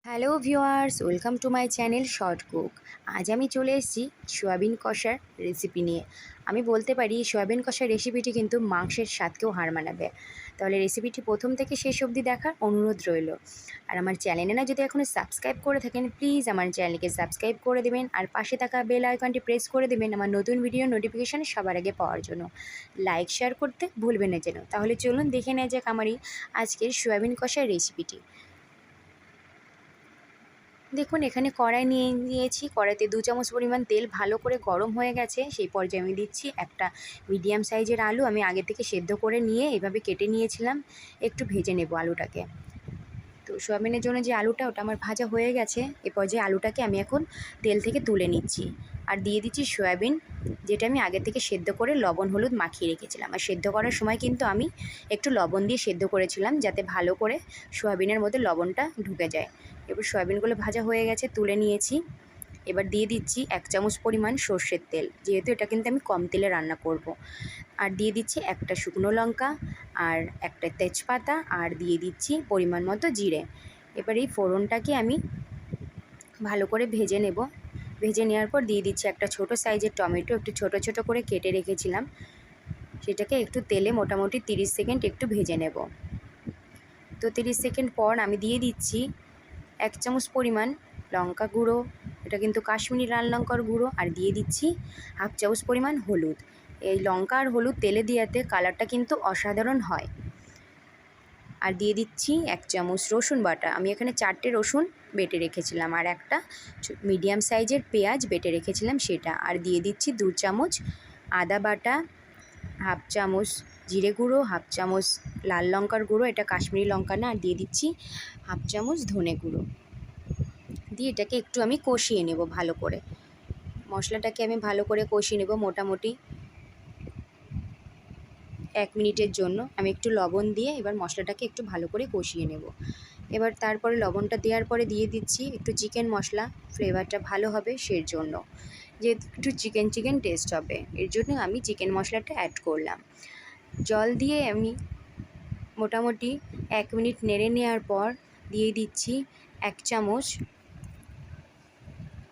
Hello viewers, welcome to my channel Shortcook. আজ আমি চলে এসেছি সয়াবিন কষার রেসিপি নিয়ে। আমি বলতে পারি সয়াবিন কষার রেসিপিটি কিন্তু মাংসের স্বাদকেও হার মানাবে। তাহলে রেসিপিটি প্রথম থেকে শেষ অবধি দেখার অনুরোধ রইল। আর আমার চ্যানেলে না যদি এখনও সাবস্ক্রাইব করে থাকেন, প্লিজ আমার চ্যানেলকে সাবস্ক্রাইব করে দেবেন আর পাশে থাকা বেল আইকনটি প্রেস করে দেবেন আমার নতুন ভিডিও নোটিফিকেশান সবার আগে পাওয়ার জন্য। লাইক শেয়ার করতে ভুলবেন না যেন। তাহলে চলুন দেখে নেওয়া যাক আমারই আজকের সয়াবিন কষার রেসিপিটি। দেখুন এখানে কড়াই নিয়েছি, কড়াইতে 2 চামচ পরিমাণ তেল ভালো করে গরম হয়ে গেছে। সেই পর্যায়ে আমি দিচ্ছি একটা মিডিয়াম সাইজের আলু। আমি আগে থেকে সেদ্ধ করে নিয়ে এভাবে কেটে নিয়েছিলাম, একটু ভেজে নেব আলুটাকে। তো সোয়াবিনের জন্য যে আলুটা ওটা আমার ভাজা হয়ে গেছে। এ পর্যায়ে আলুটাকে আমি এখন তেল থেকে তুলে নিচ্ছি আর দিয়ে দিচ্ছি সয়াবিন, যেটা আমি আগে থেকে সেদ্ধ করে লবণ হলুদ মাখিয়ে রেখেছিলাম। আর সেদ্ধ করার সময় কিন্তু আমি একটু লবণ দিয়ে সেদ্ধ করেছিলাম, যাতে ভালো করে সোয়াবিনের মধ্যে লবণটা ঢুকে যায়। এবার সয়াবিনগুলো ভাজা হয়ে গেছে, তুলে নিয়েছি। এবার দিয়ে দিচ্ছি 1 চামচ পরিমাণ সর্ষের তেল, যেহেতু এটা কিন্তু আমি কম তেলে রান্না করব। আর দিয়ে দিচ্ছি একটা শুকনো লঙ্কা আর একটা তেজপাতা আর দিয়ে দিচ্ছি পরিমাণ মতো জিরে। এবার এই ফোড়নটাকে আমি ভালো করে ভেজে নেব। ভেজে নেওয়ার পর দিয়ে দিচ্ছি একটা ছোট সাইজের টমেটো, একটু ছোট ছোট করে কেটে রেখেছিলাম। সেটাকে একটু তেলে মোটামুটি 30 সেকেন্ড একটু ভেজে নেব। তো 30 সেকেন্ড পর আমি দিয়ে দিচ্ছি 1 চামচ পরিমাণ লঙ্কা গুঁড়ো, এটা কিন্তু কাশ্মীরি লাল লঙ্কার গুঁড়ো। আর দিয়ে দিচ্ছি 1/2 চামচ পরিমাণ হলুদ। এই লঙ্কা আর হলুদ তেলে দেওয়াতে কালারটা কিন্তু অসাধারণ হয়। আর দিয়ে দিচ্ছি 1 চামচ রসুন বাটা। আমি এখানে 4টে রসুন বেটে রেখেছিলাম আর একটা মিডিয়াম সাইজের পেঁয়াজ বেটে রেখেছিলাম সেটা। আর দিয়ে দিচ্ছি 2 চামচ আদা বাটা, 1/2 চামচ জিরে গুঁড়ো, 1/2 চামচ লাল লঙ্কার গুঁড়ো, এটা কাশ্মীরি লঙ্কা না। আর দিয়ে দিচ্ছি 1/2 চামচ ধনে গুঁড়ো। দিয়ে এটাকে একটু আমি কষিয়ে নেব ভালো করে। মশলাটাকে আমি ভালো করে কষিয়ে নেব মোটামুটি 1 মিনিটের জন্য। আমি একটু লবণ দিয়ে এবার মশলাটাকে একটু ভালো করে কষিয়ে নেব। এবার তারপরে লবণটা দেওয়ার পরে দিয়ে দিচ্ছি একটু চিকেন মশলা, ফ্লেভারটা ভালো হবে সেই জন্য, যে একটু চিকেন টেস্ট হবে, এর জন্য আমি চিকেন মশলাটা অ্যাড করলাম। জল দিয়ে আমি মোটামুটি 1 মিনিট নেড়ে নেওয়ার পর দিয়ে দিচ্ছি 1 চামচ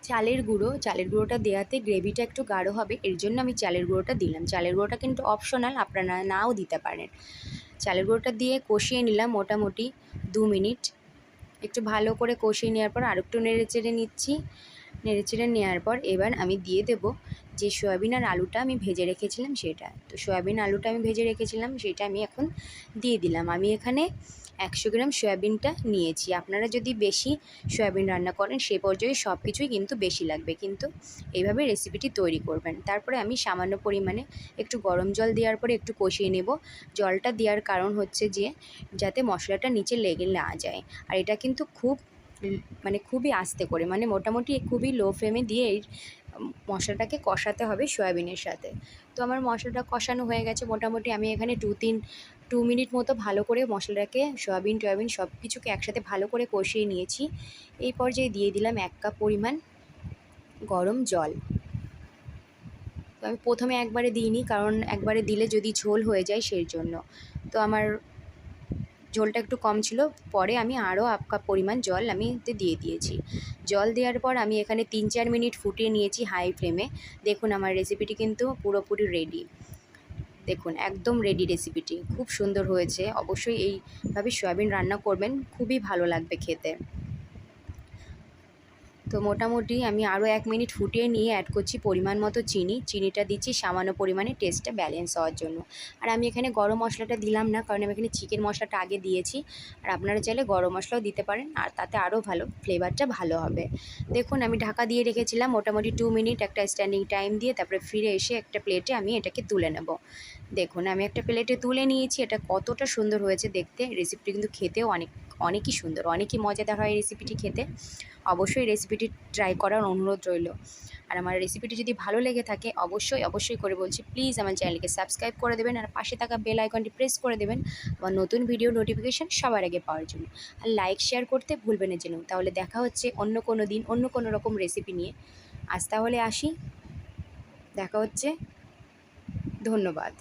চালের গুঁড়ো। চালের গুঁড়োটা দেওয়াতে গ্রেভিটা একটু গাঢ় হবে, এর জন্য আমি চালের গুঁড়োটা দিলাম। চালের গুঁড়োটা কিন্তু অপশনাল, আপনারা নাও দিতে পারেন। চালের গুঁড়োটা দিয়ে কষিয়ে নিলাম মোটামুটি 2 মিনিট। একটু ভালো করে কষিয়ে নেওয়ার পর আরেকটু নেড়েচেড়ে নিচ্ছি। নেড়েচেড়ে নেওয়ার পর এবার আমি দিয়ে দেব যে সয়াবিন আর আলুটা আমি ভেজে রেখেছিলাম সেটা। তো সয়াবিন আলুটা আমি ভেজে রেখেছিলাম সেটা আমি এখন দিয়ে দিলাম। আমি এখানে 100 গ্রাম সয়াবিনটা নিয়েছি। আপনারা যদি বেশি সয়াবিন রান্না করেন সে পর্যায়ে সব কিছুই কিন্তু বেশি লাগবে, কিন্তু এইভাবে রেসিপিটি তৈরি করবেন। তারপরে আমি সামান্য পরিমাণে একটু গরম জল দেওয়ার পরে একটু কষিয়ে নেব। জলটা দেওয়ার কারণ হচ্ছে যে যাতে মশলাটা নিচে লেগে না যায়। আর এটা কিন্তু খুবই আস্তে করে, মোটামুটি খুবই লো ফ্লেমে দিয়ে এই মশলাটাকে কষাতে হবে সয়াবিনের সাথে। তো আমার মশলাটা কষানো হয়ে গেছে মোটামুটি। আমি এখানে 2 মিনিট মতো ভালো করে মশলাটাকে সয়াবিন টয়াবিন সব কিছুকে একসাথে ভালো করে কষিয়ে নিয়েছি। এই পর্যায়ে দিয়ে দিলাম 1 কাপ পরিমাণ গরম জল। তো আমি প্রথমে একবারে দিইনি, কারণ একবারে দিলে যদি ঝোল হয়ে যায় সেই জন্য। তো আমার ঝোলটা একটু কম ছিল, পরে আমি আরও 1 কাপ পরিমাণ জল আমি এতে দিয়ে দিয়েছি। জল দেওয়ার পর আমি এখানে 3-4 মিনিট ফুটিয়ে নিয়েছি হাই ফ্লেমে। দেখুন আমার রেসিপিটি কিন্তু পুরোপুরি রেডি। দেখুন একদম রেডি রেসিপিটি, খুব সুন্দর হয়েছে। অবশ্যই এইভাবে সয়াবিন রান্না করবেন, খুবই ভালো লাগবে খেতে। তো মোটামুটি আমি আরও 1 মিনিট ফুটিয়ে নিয়ে অ্যাড করছি পরিমাণ মতো চিনি। চিনিটা দিচ্ছি সামান্য পরিমাণে টেস্টটা ব্যালেন্স হওয়ার জন্য। আর আমি এখানে গরম মশলাটা দিলাম না, কারণ আমি এখানে চিকেন মশলাটা আগে দিয়েছি। আর আপনারা চাইলে গরম মশলাও দিতে পারেন, আর তাতে আরও ভালো ফ্লেভারটা ভালো হবে। দেখুন আমি ঢাকা দিয়ে রেখেছিলাম মোটামুটি 2 মিনিট, একটা স্ট্যান্ডিং টাইম দিয়ে। তারপরে ফিরে এসে একটা প্লেটে আমি এটাকে তুলে নেব। দেখুন আমি একটা প্লেটে তুলে নিয়েছি। এটা কতটা সুন্দর হয়েছে দেখতে। রেসিপিটি কিন্তু খেতেও অনেকই সুন্দর, অনেকই মজাদার হয় এই রেসিপিটি খেতে। অবশ্যই রেসিপিটি ট্রাই করার অনুরোধ রইল। আর আমার রেসিপিটি যদি ভালো লেগে থাকে অবশ্যই করে বলছি, প্লিজ আমার চ্যানেলকে সাবস্ক্রাইব করে দেবেন আর পাশে থাকা বেল আইকনটি প্রেস করে দেবেন আমার নতুন ভিডিও নোটিফিকেশান সবার আগে পাওয়ার জন্য। আর লাইক শেয়ার করতে ভুলবেন না যেন। তাহলে দেখা হচ্ছে অন্য কোনো দিন অন্য কোনো রকম রেসিপি নিয়ে। আজ তাহলে আসি, দেখা হচ্ছে। ধন্যবাদ।